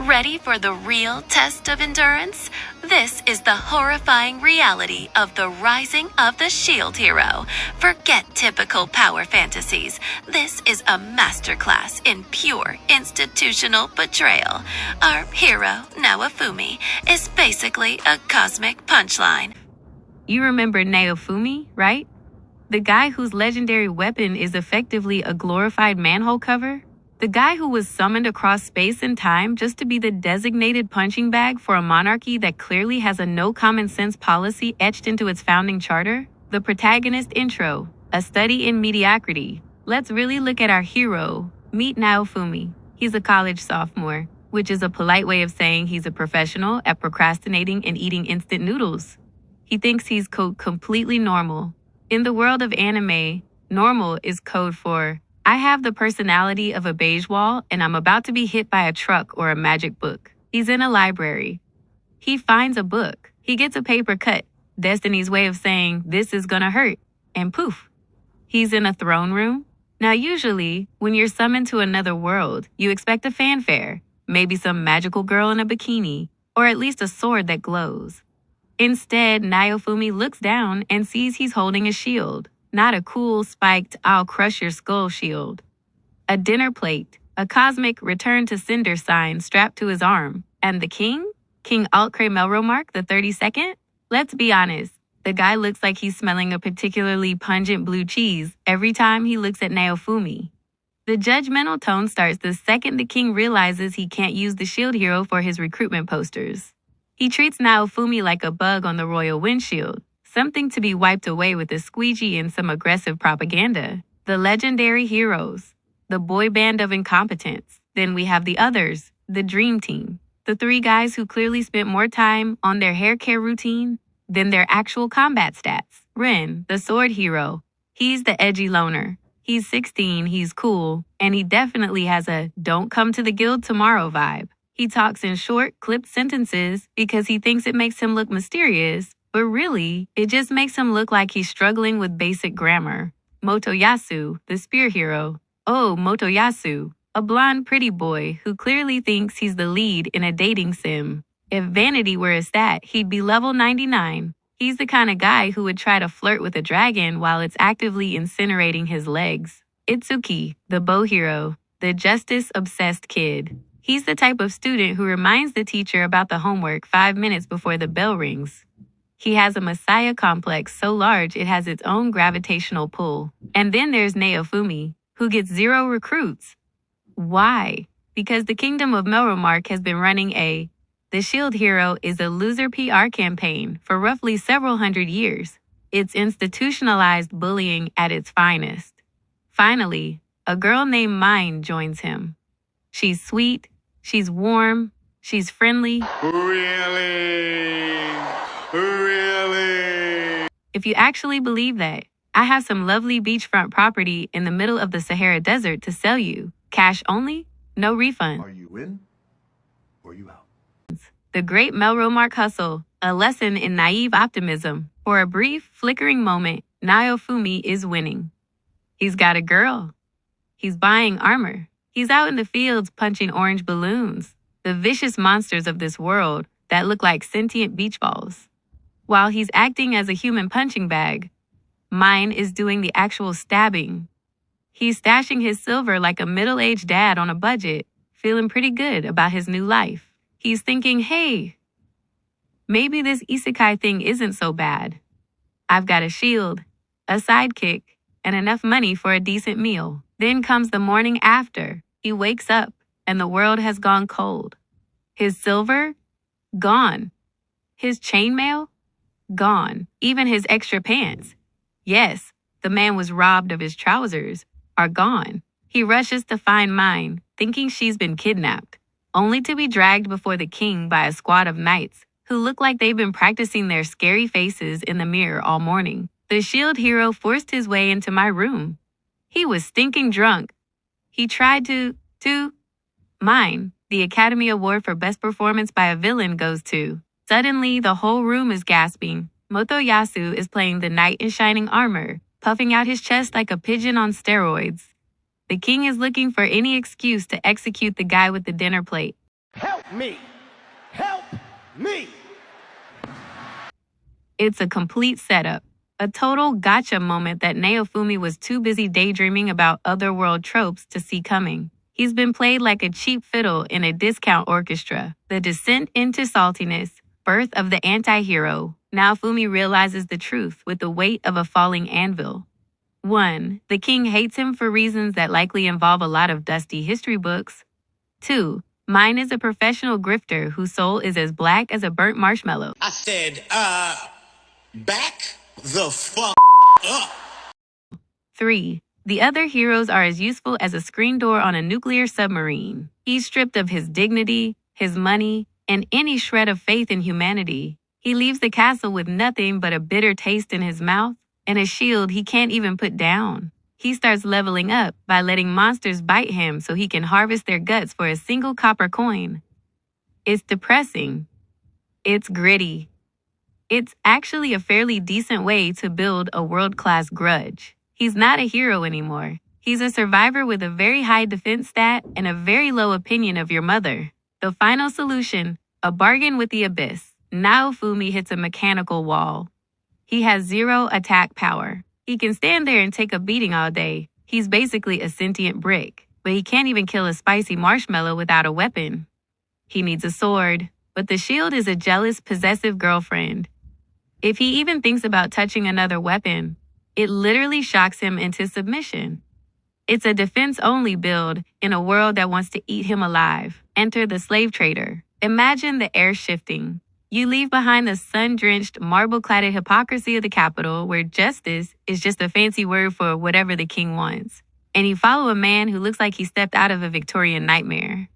Ready for the real test of endurance? This is the horrifying reality of the rising of the shield hero. Forget typical power fantasies. This is a masterclass in pure institutional betrayal. Our hero, Naofumi, is basically a cosmic punchline. You remember Naofumi, right? The guy whose legendary weapon is effectively a glorified manhole cover? The guy who was summoned across space and time just to be the designated punching bag for a monarchy that clearly has a no common sense policy etched into its founding charter? The protagonist intro, a study in mediocrity. Let's really look at our hero. Meet Naofumi. He's a college sophomore, which is a polite way of saying he's a professional at procrastinating and eating instant noodles. He thinks he's completely normal. In the world of anime, normal is code for, I have the personality of a beige wall and I'm about to be hit by a truck or a magic book. He's in a library. He finds a book. He gets a paper cut, Destiny's way of saying this is gonna hurt, and poof, he's in a throne room. Now usually, when you're summoned to another world, you expect a fanfare, maybe some magical girl in a bikini, or at least a sword that glows. Instead, Naofumi looks down and sees he's holding a shield. Not a cool, spiked, I'll crush your skull shield. A dinner plate, a cosmic return to cinder sign strapped to his arm. And the king? King Altkray Melromark the 32nd? Let's be honest, the guy looks like he's smelling a particularly pungent blue cheese every time he looks at Naofumi. The judgmental tone starts the second the king realizes he can't use the shield hero for his recruitment posters. He treats Naofumi like a bug on the royal windshield, something to be wiped away with a squeegee and some aggressive propaganda. The legendary heroes, the boy band of incompetence. Then we have the others, the dream team, the three guys who clearly spent more time on their hair care routine than their actual combat stats. Ren, the sword hero, he's the edgy loner. He's 16, he's cool, and he definitely has a don't come to the guild tomorrow vibe. He talks in short, clipped sentences because he thinks it makes him look mysterious, but really, it just makes him look like he's struggling with basic grammar. Motoyasu, the spear hero. Oh, Motoyasu, a blonde pretty boy who clearly thinks he's the lead in a dating sim. If vanity were a stat, he'd be level 99. He's the kind of guy who would try to flirt with a dragon while it's actively incinerating his legs. Itsuki, the bow hero, the justice-obsessed kid. He's the type of student who reminds the teacher about the homework 5 minutes before the bell rings. He has a messiah complex so large it has its own gravitational pull. And then there's Naofumi, who gets 0 recruits. Why? Because the Kingdom of Melromark has been running The Shield Hero is a loser PR campaign for roughly several hundred years. It's institutionalized bullying at its finest. Finally, a girl named Mine joins him. She's sweet, she's warm, she's friendly. Really? If you actually believe that, I have some lovely beachfront property in the middle of the Sahara Desert to sell you. Cash only, no refund. Are you in or you out? The Great Melromark Hustle, a lesson in naive optimism. For a brief, flickering moment, Naofumi is winning. He's got a girl. He's buying armor. He's out in the fields punching orange balloons, the vicious monsters of this world that look like sentient beach balls. While he's acting as a human punching bag, Mine is doing the actual stabbing. He's stashing his silver like a middle-aged dad on a budget, feeling pretty good about his new life. He's thinking, hey, maybe this isekai thing isn't so bad. I've got a shield, a sidekick, and enough money for a decent meal. Then comes the morning after. He wakes up, and the world has gone cold. His silver? Gone. His chainmail? Gone. Even his extra pants. Yes, the man was robbed of his trousers, are gone. He rushes to find Mine, thinking she's been kidnapped, only to be dragged before the king by a squad of knights who look like they've been practicing their scary faces in the mirror all morning. The shield hero forced his way into my room. He was stinking drunk. He tried to Mine, the Academy Award for Best Performance by a Villain goes to. Suddenly, the whole room is gasping. Motoyasu is playing the knight in shining armor, puffing out his chest like a pigeon on steroids. The king is looking for any excuse to execute the guy with the dinner plate. Help me. Help me. It's a complete setup, a total gotcha moment that Naofumi was too busy daydreaming about otherworld tropes to see coming. He's been played like a cheap fiddle in a discount orchestra. The descent into saltiness, birth of the anti-hero. Naofumi realizes the truth with the weight of a falling anvil. 1. The king hates him for reasons that likely involve a lot of dusty history books. 2. Mine is a professional grifter whose soul is as black as a burnt marshmallow. I said, back the fuck up. 3. The other heroes are as useful as a screen door on a nuclear submarine. He's stripped of his dignity, his money, and any shred of faith in humanity. He leaves the castle with nothing but a bitter taste in his mouth and a shield he can't even put down. He starts leveling up by letting monsters bite him so he can harvest their guts for a single copper coin. It's depressing. It's gritty. It's actually a fairly decent way to build a world-class grudge. He's not a hero anymore. He's a survivor with a very high defense stat and a very low opinion of your mother. The final solution, a bargain with the abyss. Naofumi hits a mechanical wall. He has 0 attack power. He can stand there and take a beating all day. He's basically a sentient brick, but he can't even kill a spicy marshmallow without a weapon. He needs a sword, but the shield is a jealous, possessive girlfriend. If he even thinks about touching another weapon, it literally shocks him into submission. It's a defense-only build in a world that wants to eat him alive. Enter the slave trader. Imagine the air shifting. You leave behind the sun-drenched, marble-cladded hypocrisy of the capital where justice is just a fancy word for whatever the king wants. And you follow a man who looks like he stepped out of a Victorian nightmare.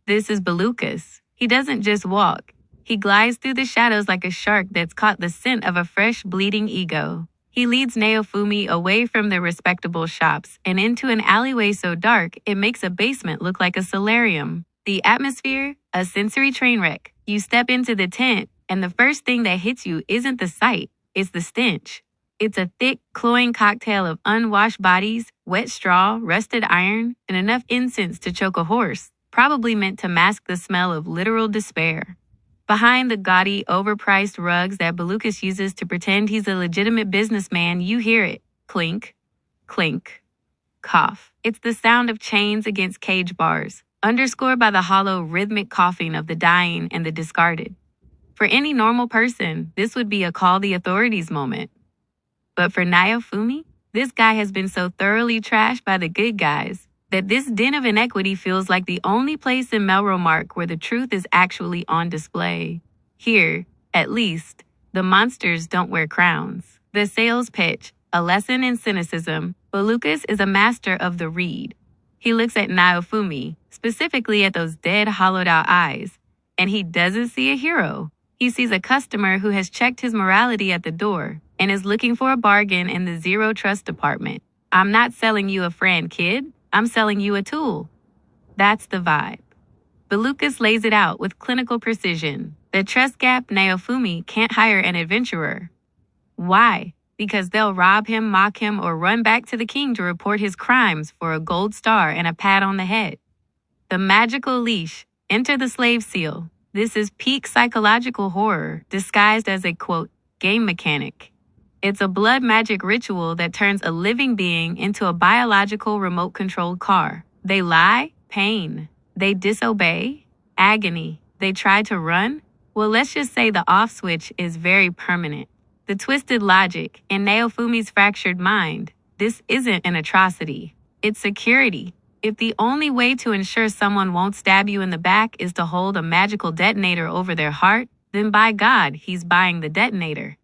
This is Belucas. He doesn't just walk. He glides through the shadows like a shark that's caught the scent of a fresh, bleeding ego. He leads Naofumi away from the respectable shops and into an alleyway so dark it makes a basement look like a solarium. The atmosphere, a sensory train wreck. You step into the tent, and the first thing that hits you isn't the sight, it's the stench. It's a thick, cloying cocktail of unwashed bodies, wet straw, rusted iron, and enough incense to choke a horse, probably meant to mask the smell of literal despair. Behind the gaudy, overpriced rugs that Belucas uses to pretend he's a legitimate businessman, you hear it. Clink, clink, cough. It's the sound of chains against cage bars, underscored by the hollow, rhythmic coughing of the dying and the discarded. For any normal person, this would be a call the authorities moment. But for Naofumi, this guy has been so thoroughly trashed by the good guys that this den of inequity feels like the only place in Melromark where the truth is actually on display. Here, at least, the monsters don't wear crowns. The sales pitch, a lesson in cynicism, Belucas is a master of the read. He looks at Naofumi, specifically at those dead, hollowed-out eyes, and he doesn't see a hero. He sees a customer who has checked his morality at the door and is looking for a bargain in the zero trust department. I'm not selling you a friend, kid. I'm selling you a tool. That's the vibe. Belucas lays it out with clinical precision. The trust gap, Naofumi can't hire an adventurer. Why? Because they'll rob him, mock him, or run back to the king to report his crimes for a gold star and a pat on the head. The magical leash. Enter the slave seal. This is peak psychological horror, disguised as a, quote, game mechanic. It's a blood magic ritual that turns a living being into a biological remote-controlled car. They lie? Pain. They disobey? Agony. They try to run? Well, let's just say the off switch is very permanent. The twisted logic in Naofumi's fractured mind. This isn't an atrocity. It's security. If the only way to ensure someone won't stab you in the back is to hold a magical detonator over their heart, then by God, he's buying the detonator.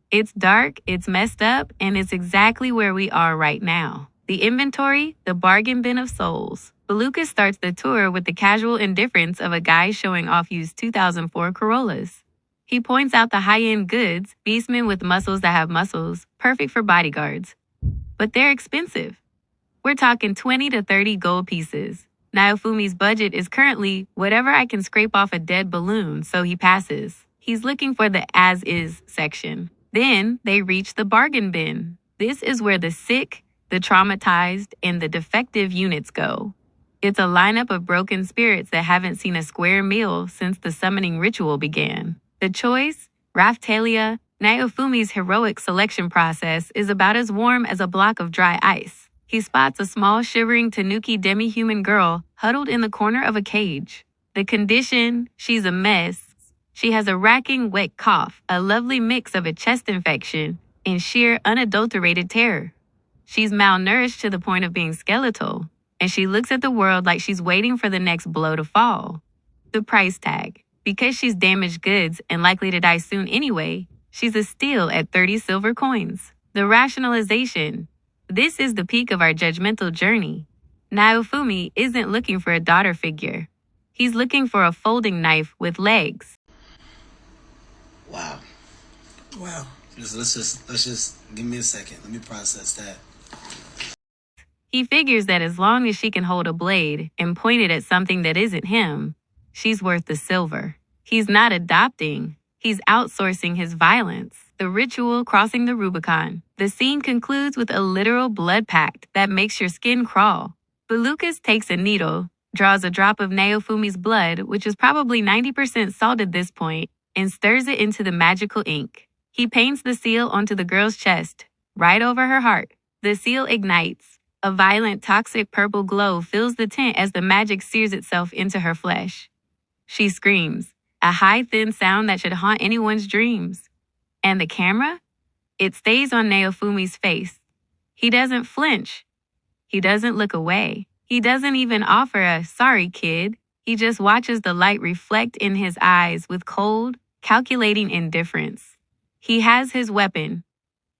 It's dark, it's messed up, and it's exactly where we are right now. The inventory, the bargain bin of souls. Belucas starts the tour with the casual indifference of a guy showing off used 2004 Corollas. He points out the high-end goods, beastmen with muscles that have muscles, perfect for bodyguards. But they're expensive. We're talking 20 to 30 gold pieces. Naofumi's budget is currently whatever I can scrape off a dead balloon, so he passes. He's looking for the as-is section. Then they reach the bargain bin. This is where the sick, the traumatized, and the defective units go. It's a lineup of broken spirits that haven't seen a square meal since the summoning ritual began. The choice, Raphtalia, Naofumi's heroic selection process, is about as warm as a block of dry ice. He spots a small, shivering Tanuki demi-human girl huddled in the corner of a cage. The condition, she's a mess. She has a racking, wet cough, a lovely mix of a chest infection, and sheer, unadulterated terror. She's malnourished to the point of being skeletal, and she looks at the world like she's waiting for the next blow to fall. The price tag. Because she's damaged goods and likely to die soon anyway, she's a steal at 30 silver coins. The rationalization. This is the peak of our judgmental journey. Naofumi isn't looking for a daughter figure. He's looking for a folding knife with legs. Wow. Let's just give me a second. Let me process that. He figures that as long as she can hold a blade and point it at something that isn't him, she's worth the silver. He's not adopting. He's outsourcing his violence. The ritual crossing the Rubicon. The scene concludes with a literal blood pact that makes your skin crawl. But Lucas takes a needle, draws a drop of Naofumi's blood, which is probably 90% salt at this point, and stirs it into the magical ink. He paints the seal onto the girl's chest, right over her heart. The seal ignites. A violent, toxic purple glow fills the tent as the magic sears itself into her flesh. She screams, a high, thin sound that should haunt anyone's dreams. And the camera? It stays on Naofumi's face. He doesn't flinch. He doesn't look away. He doesn't even offer a, sorry, kid. He just watches the light reflect in his eyes with cold, calculating indifference. He has his weapon.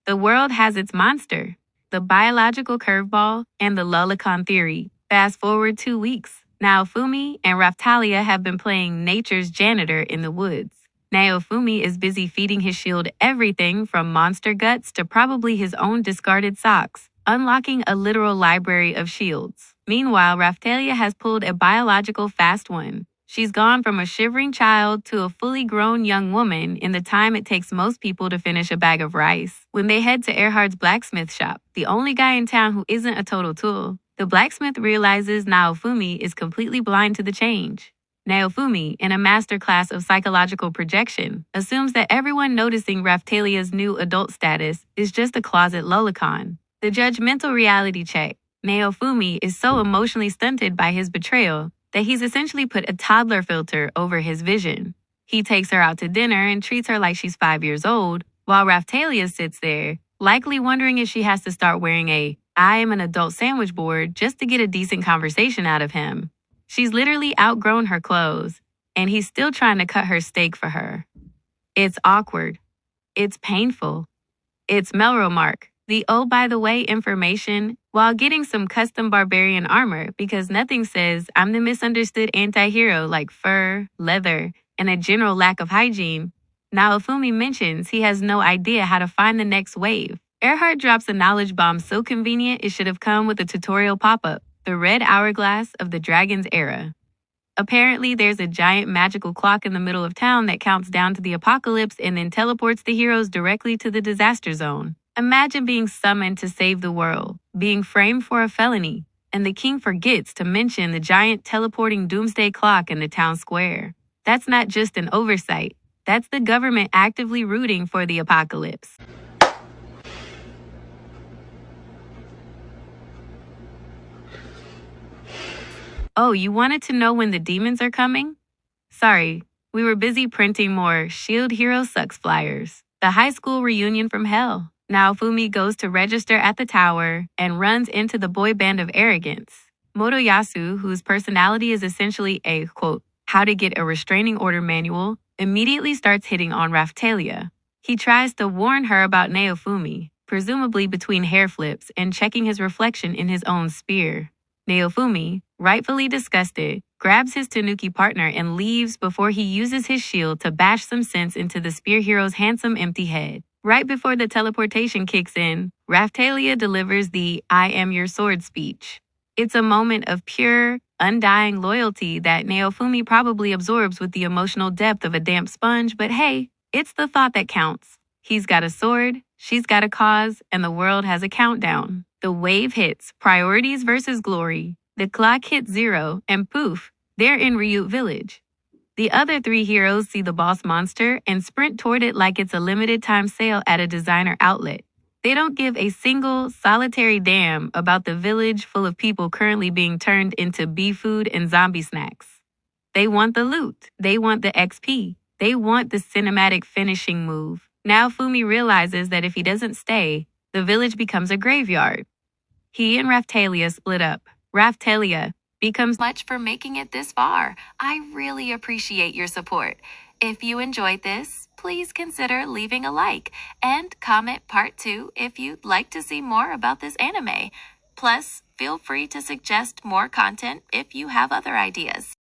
The world has its monster. The biological curveball, and the Lulicon theory. Fast forward 2 weeks. Naofumi and Raphtalia have been playing nature's janitor in the woods. Naofumi is busy feeding his shield everything from monster guts to probably his own discarded socks, unlocking a literal library of shields. Meanwhile, Raphtalia has pulled a biological fast one. She's gone from a shivering child to a fully grown young woman in the time it takes most people to finish a bag of rice. When they head to Erhard's blacksmith shop, the only guy in town who isn't a total tool, the blacksmith realizes Naofumi is completely blind to the change. Naofumi, in a masterclass of psychological projection, assumes that everyone noticing Raphtalia's new adult status is just a closet lolicon. The judgmental reality check. Naofumi is so emotionally stunted by his betrayal that he's essentially put a toddler filter over his vision. He takes her out to dinner and treats her like she's 5 years old, while Raphtalia sits there, likely wondering if she has to start wearing a I am an adult sandwich board just to get a decent conversation out of him. She's literally outgrown her clothes, and he's still trying to cut her steak for her. It's awkward. It's painful. It's Melrose Mark, the oh by the way information, while getting some custom barbarian armor because nothing says I'm the misunderstood anti-hero like fur, leather, and a general lack of hygiene. Naofumi mentions he has no idea how to find the next wave. Erhard drops a knowledge bomb so convenient it should have come with a tutorial pop-up, the red hourglass of the dragon's era. Apparently, there's a giant magical clock in the middle of town that counts down to the apocalypse and then teleports the heroes directly to the disaster zone. Imagine being summoned to save the world, being framed for a felony, and the king forgets to mention the giant teleporting doomsday clock in the town square. That's not just an oversight. That's the government actively rooting for the apocalypse. Oh, you wanted to know when the demons are coming? Sorry, we were busy printing more Shield Hero Sucks flyers. The high school reunion from hell. Naofumi goes to register at the tower and runs into the boy band of arrogance. Motoyasu, whose personality is essentially a, quote, how to get a restraining order manual, immediately starts hitting on Raphtalia. He tries to warn her about Naofumi, presumably between hair flips and checking his reflection in his own spear. Naofumi, rightfully disgusted, grabs his Tanuki partner and leaves before he uses his shield to bash some sense into the spear hero's handsome empty head. Right before the teleportation kicks in, Raphtalia delivers the I am your sword speech. It's a moment of pure, undying loyalty that Naofumi probably absorbs with the emotional depth of a damp sponge, but hey, it's the thought that counts. He's got a sword, she's got a cause, and the world has a countdown. The wave hits, priorities versus glory. The clock hits 0, and poof, they're in Ryut Village. The other 3 heroes see the boss monster and sprint toward it like it's a limited time sale at a designer outlet. They don't give a single, solitary damn about the village full of people currently being turned into bee food and zombie snacks. They want the loot. They want the XP. They want the cinematic finishing move. Now Fumi realizes that if he doesn't stay, the village becomes a graveyard. He and Raphtalia split up. Raphtalia becomes Much for making it this far. I really appreciate your support. If you enjoyed this, please consider leaving a like and comment part 2 if you'd like to see more about this anime. Plus, feel free to suggest more content if you have other ideas.